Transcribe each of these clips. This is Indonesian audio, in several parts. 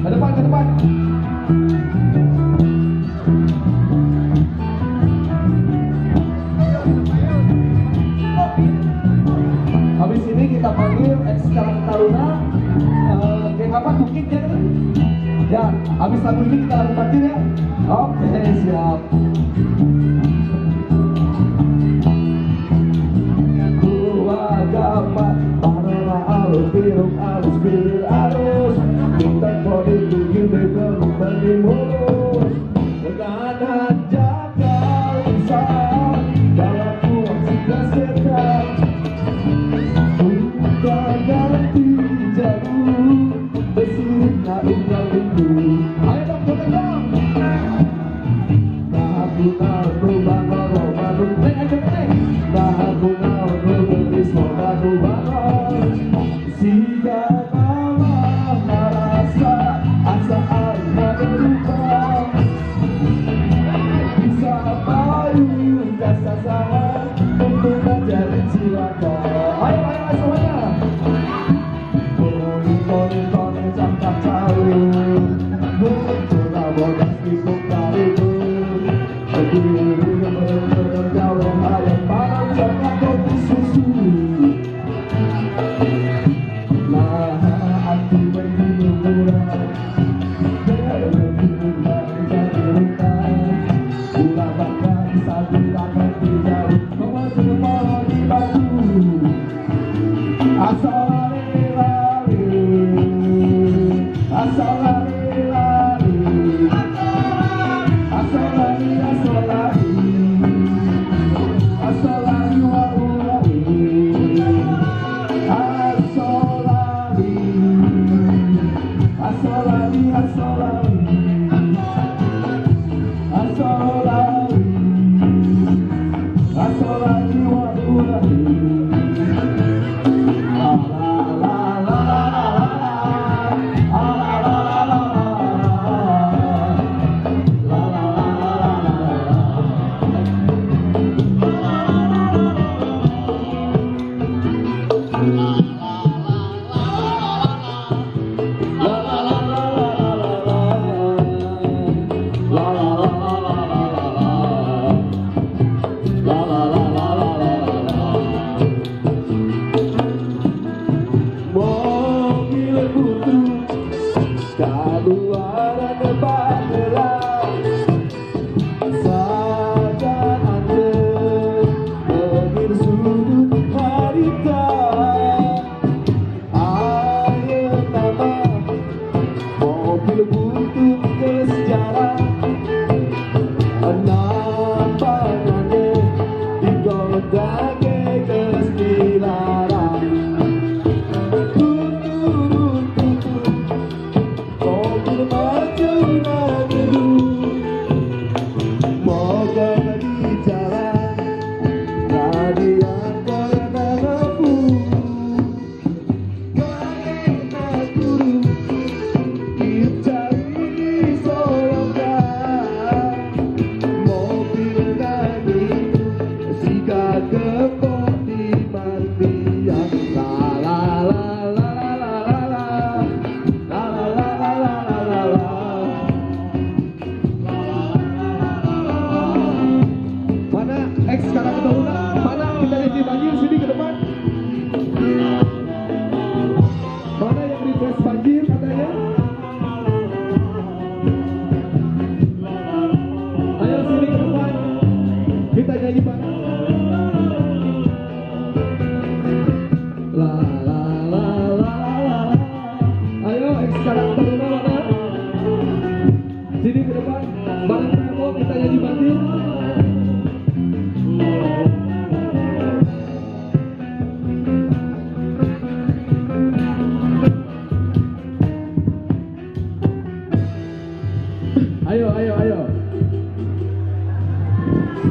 Ke depan, ke depan. Habis ini kita panggil ex Karang Taruna, geng apa? Tukik ya? Ya, habis lagu ini kita langsung parkir ya. Oke, siap. Agama para alus biru alus biru alus kita boleh tunjuk dengan menimulus dengan jaga usaha dalam uang sudah sekat bukan ganti jalur bersihnya indah itu. Ayo dong, dong. Nah bunga rubah rubah rubah nah bunga Sodaku bangun Sika nama merasa asa airnya berubah bisa payu jasa sama untuk menjadi cilaka. Ayo semuanya. Toni cangkap caru muncullah bodas di sukaribu berdiri berjauh ayam panas coklat kopi susu.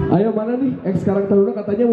Ayo mana nih ex Karang Taruna katanya